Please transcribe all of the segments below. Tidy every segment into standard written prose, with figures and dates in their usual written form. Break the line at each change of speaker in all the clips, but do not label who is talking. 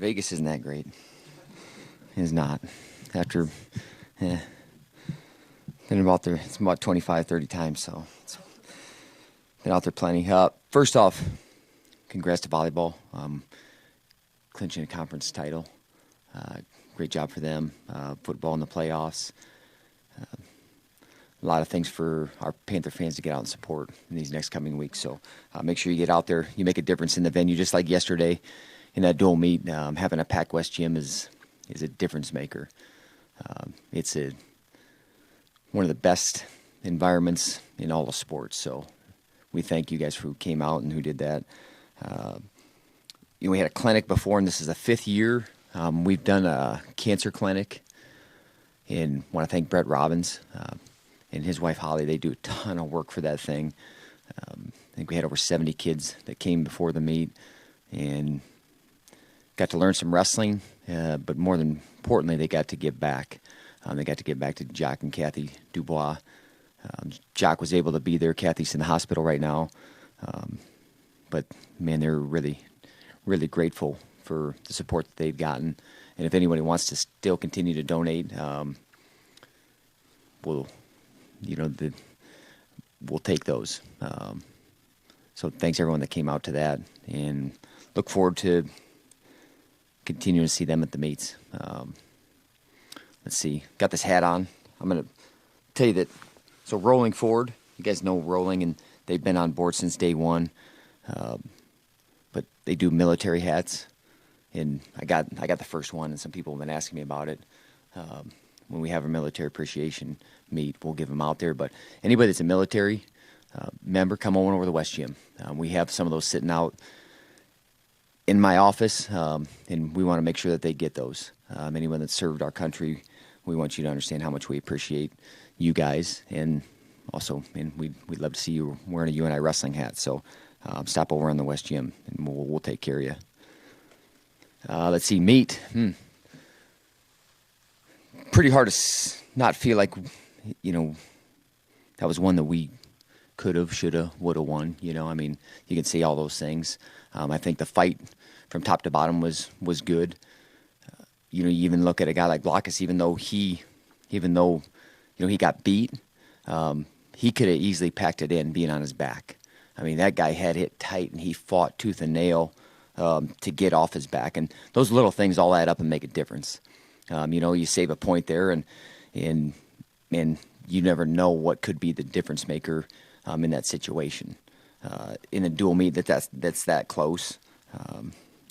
Vegas isn't that great. It's not. After, been about there, it's about 25, 30 times, so it's been out there plenty. First off, congrats to volleyball, clinching a conference title. Great job for them. Football in the playoffs. A lot of things for our Panther fans to get out and support in these next coming weeks. So make sure you get out there. You make a difference in the venue, just like yesterday in that dual meet. Having a Pac West gym is a difference maker. It's one of the best environments in all of sports. So we thank you guys who came out and who did that. We had a clinic before, and this is the 5th year. We've done a cancer clinic, and want to thank Brett Robbins and his wife Holly. They do a ton of work for that thing. I think we had over 70 kids that came before the meet and got to learn some wrestling, but more than importantly, they got to give back. They got to give back to Jock and Kathy Dubois. Jock was able to be there. Kathy's in the hospital right now. But, man, they're really, really grateful for the support that they've gotten. And if anybody wants to still continue to donate, we'll take those. So thanks everyone that came out to that, and look forward to continuing to see them at the meets. Let's see, got this hat on. I'm going to tell you that, so Rolling Forward, you guys know Rolling, and they've been on board since day one, but they do military hats, and I got the first one, and some people have been asking me about it. When we have a military appreciation meet, we'll give them out there. But anybody that's a military member, come on over to the West Gym. We have some of those sitting out in my office, and we want to make sure that they get those. Anyone that served our country, we want you to understand how much we appreciate you guys. And also, we'd love to see you wearing a UNI wrestling hat. So stop over on the West Gym, and we'll take care of you. Let's see, meet. Pretty hard to not feel like, that was one that we could have, should have, would have won. You can see all those things. I think the fight from top to bottom was good. You even look at a guy like Blockus, even though he got beat, he could have easily packed it in being on his back. I mean, that guy had hit tight, and he fought tooth and nail to get off his back. And those little things all add up and make a difference. You save a point there, and you never know what could be the difference maker in that situation. In a dual meet that's that close.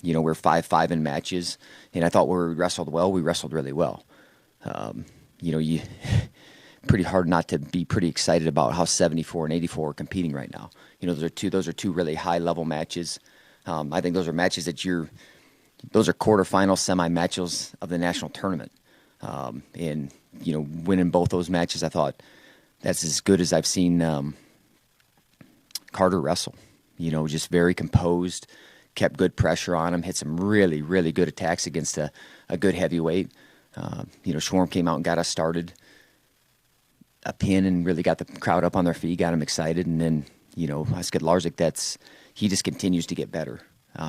We're 5-5 in matches, and I thought we wrestled well. We wrestled really well. Pretty hard not to be pretty excited about how 74 and 84 are competing right now. Those are two really high level matches. I think those are matches those are quarterfinal, semi-matches of the national tournament. And winning both those matches, I thought that's as good as I've seen Carter wrestle. Just very composed, kept good pressure on him, hit some really, really good attacks against a good heavyweight. Schwab came out and got us started a pin and really got the crowd up on their feet, got them excited. And then, Isked Larzik, he just continues to get better.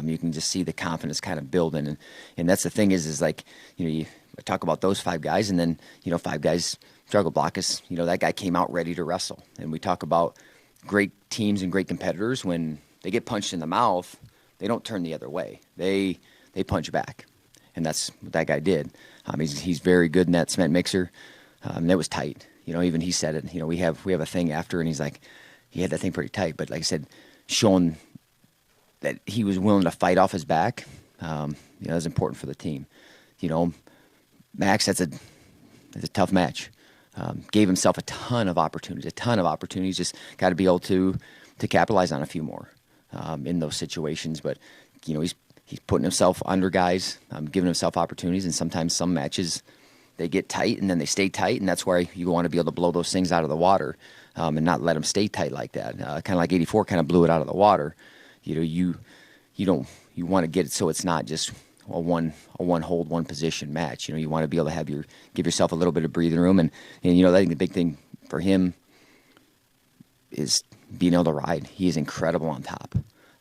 You can just see the confidence kind of building. And that's the thing is like, you talk about those 5 guys, and then, 5 guys struggle. Blockus, that guy came out ready to wrestle. And we talk about great teams and great competitors. When they get punched in the mouth, they don't turn the other way. They punch back. And that's what that guy did. He's very good in that cement mixer. That was tight. Even he said it. We have a thing after, and he's like, he had that thing pretty tight. But like I said, showing that he was willing to fight off his back, that's important for the team. Max, that's a tough match. Gave himself a ton of opportunities. Just got to be able to capitalize on a few more in those situations. But he's putting himself under guys, giving himself opportunities, and sometimes some matches they get tight and then they stay tight, and that's where you want to be able to blow those things out of the water and not let them stay tight like that. Kind of like 84 kind of blew it out of the water. You want to get it so it's not just a one hold, one position match. You want to be able to give yourself a little bit of breathing room, and I think the big thing for him is being able to ride. He is incredible on top.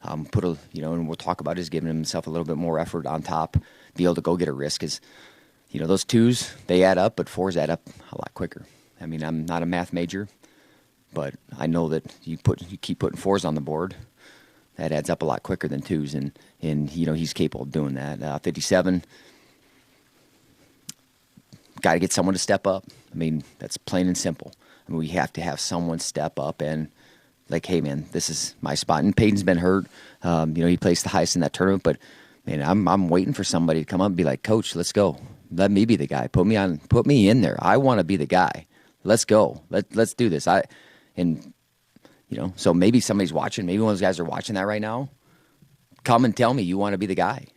And we'll talk about is giving himself a little bit more effort on top, be able to go get a risk. Because, those twos, they add up, but fours add up a lot quicker. I mean, I'm not a math major, but I know that you keep putting fours on the board, that adds up a lot quicker than twos, and he's capable of doing that. 57, got to get someone to step up. I mean, that's plain and simple. I mean, we have to have someone step up and, like, hey, man, this is my spot. And Peyton's been hurt. He placed the highest in that tournament, but, man, I'm waiting for somebody to come up and be like, Coach, let's go. Let me be the guy. Put me in there. I want to be the guy. Let's go. Let's do this. So maybe somebody's watching. Maybe one of those guys are watching that right now. Come and tell me you want to be the guy.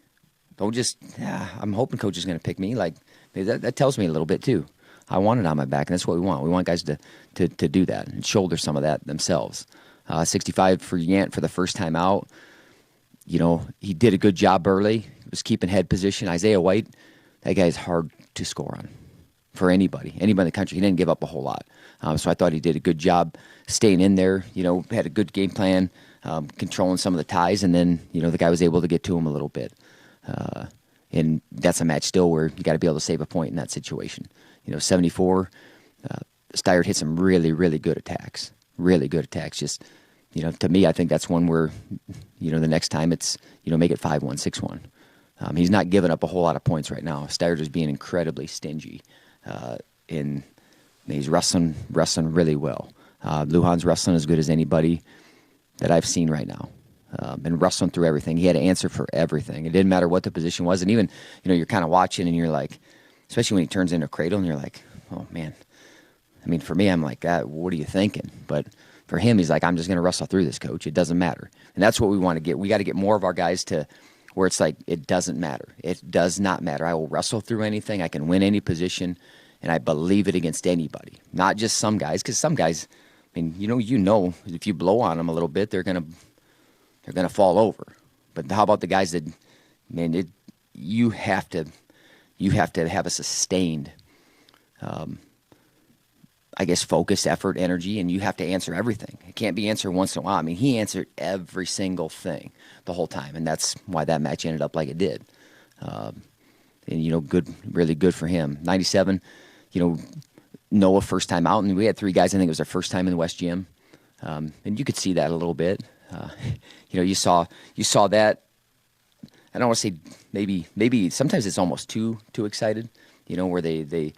Don't just, I'm hoping Coach is going to pick me. Like, that tells me a little bit too. I want it on my back, and that's what we want. We want guys to do that and shoulder some of that themselves. 65 for Yant for the first time out. He did a good job early. He was keeping head position. Isaiah White, that guy's hard to score on for anybody in the country. He didn't give up a whole lot. So I thought he did a good job staying in there, had a good game plan, controlling some of the ties, and then, the guy was able to get to him a little bit. And that's a match still where you got to be able to save a point in that situation. 74, Steyert hit some really, really good attacks. Really good attacks. Just, to me, I think that's one where, the next time it's, make it 5-1, 6-1. He's not giving up a whole lot of points right now. Steyert is being incredibly stingy. He's wrestling really well. Lujan's wrestling as good as anybody that I've seen right now. And wrestling through everything. He had to answer for everything. It didn't matter what the position was. And even, you're kind of watching and you're like, especially when he turns into a cradle and you're like, oh, man. I mean, for me, I'm like, what are you thinking? But for him, he's like, I'm just going to wrestle through this, Coach. It doesn't matter. And that's what we want to get. We got to get more of our guys to where it's like, it doesn't matter. It does not matter. I will wrestle through anything. I can win any position. And I believe it against anybody. Not just some guys. Because some guys, I mean, if you blow on them a little bit, they're going to fall over. But how about the guys that, man, you have to have a sustained, focus, effort, energy, and you have to answer everything. It can't be answered once in a while. I mean, he answered every single thing the whole time, and that's why that match ended up like it did. Good, really good for him. 97, Noah first time out, and we had three guys. I think it was their first time in the West Gym, and you could see that a little bit. You saw that. I don't want to say maybe sometimes it's almost too excited, where they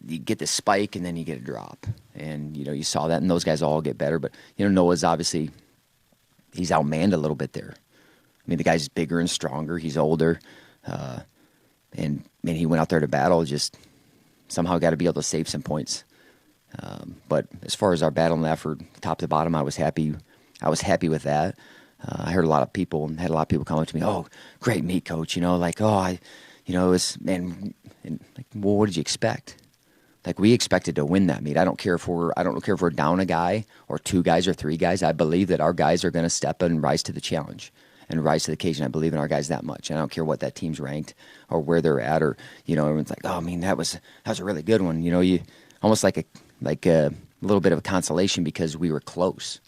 you get this spike and then you get a drop, and you saw that, and those guys all get better. But Noah's obviously he's outmanned a little bit there. I mean, the guy's bigger and stronger. He's older, and he went out there to battle. Just somehow got to be able to save some points. But as far as our battle and effort, top to bottom, I was happy. I was happy with that. I heard a lot of people come up to me. Oh, great meet, Coach. It was, man. And like, well, what did you expect? Like, we expected to win that meet. I don't care if we're down a guy or two guys or three guys. I believe that our guys are going to step in and rise to the challenge and rise to the occasion. I believe in our guys that much. And I don't care what that team's ranked or where they're at, or everyone's like, oh, I mean, that was a really good one. You almost like a little bit of a consolation because we were close.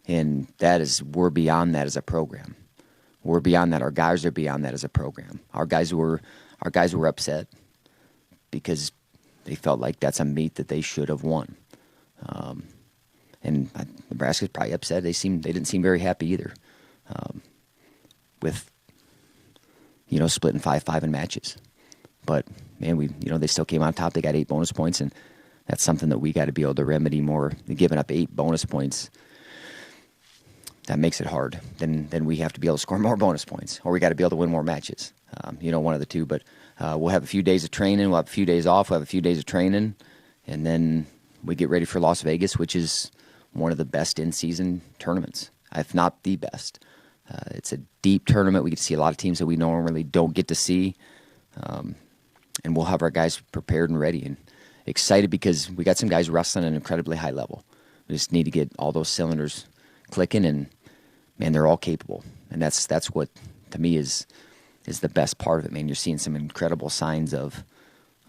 And we're beyond that as a program. We're beyond that. Our guys are beyond that as a program. Our guys were upset because they felt like that's a meet that they should have won. And Nebraska's probably upset. They didn't seem very happy either, with splitting 5-5 in matches. But man, they still came on top. They got 8 bonus points, and that's something that we got to be able to remedy more. Giving up 8 bonus points, that makes it hard. Then we have to be able to score more bonus points, or we got to be able to win more matches. One of the two. But we'll have a few days of training. We'll have a few days off. We'll have a few days of training, and then we get ready for Las Vegas, which is one of the best in-season tournaments, if not the best. It's a deep tournament. We get to see a lot of teams that we normally don't get to see, and we'll have our guys prepared and ready and excited because we got some guys wrestling at an incredibly high level. We just need to get all those cylinders clicking, and man, they're all capable. And that's what to me is the best part of it, man. You're seeing some incredible signs of,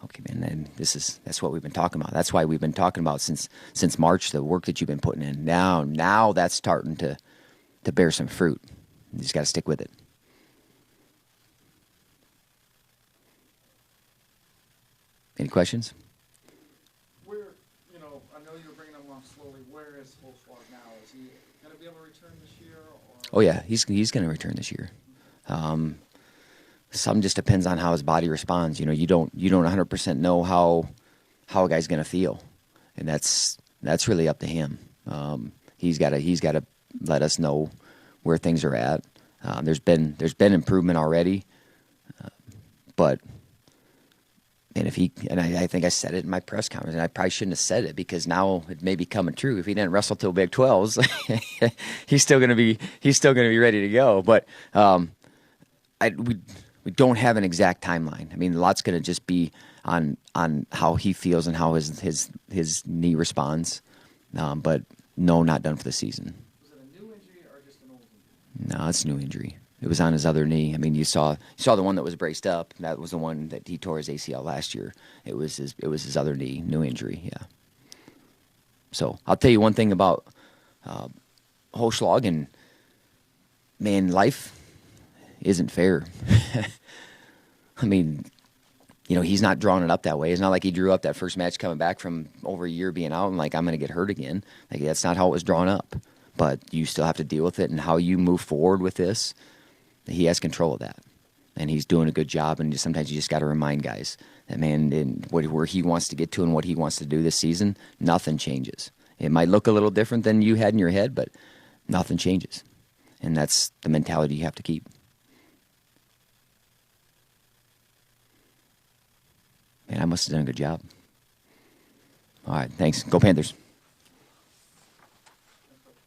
okay, man, and that's what we've been talking about. That's why we've been talking about since March, the work that you've been putting in. Now that's starting to bear some fruit. You just got to stick with it. Any questions?
Where, I know you were bringing him along slowly. Where is Schwab now? Is he going to be able to return this year? Or?
Oh yeah, he's going to return this year. Some just depends on how his body responds. You don't 100% know how a guy's going to feel, and that's really up to him. He's got to let us know where things are at. There's been improvement already, but and I think I said it in my press conference, and I probably shouldn't have said it because now it may be coming true. If he didn't wrestle till Big 12s, he's still going to be ready to go. But we don't have an exact timeline. I mean, a lot's going to just be on how he feels and how his knee responds. But no, not done for the season.
Was it a new injury or just an old injury?
No, it's a new injury. It was on his other knee. I mean, you saw the one that was braced up. That was the one that he tore his ACL last year. It was his other knee, new injury. Yeah. So I'll tell you one thing about Hochschlag, and man, life isn't fair. I mean, he's not drawing it up that way. It's not like he drew up that first match coming back from over a year being out and like, I'm going to get hurt again. Like, that's not how it was drawn up. But you still have to deal with it, and how you move forward with this, he has control of that. And he's doing a good job, and sometimes you just got to remind guys that, man, where he wants to get to and what he wants to do this season, nothing changes. It might look a little different than you had in your head, but nothing changes. And that's the mentality you have to keep. Man, I must have done a good job. All right, thanks. Go Panthers.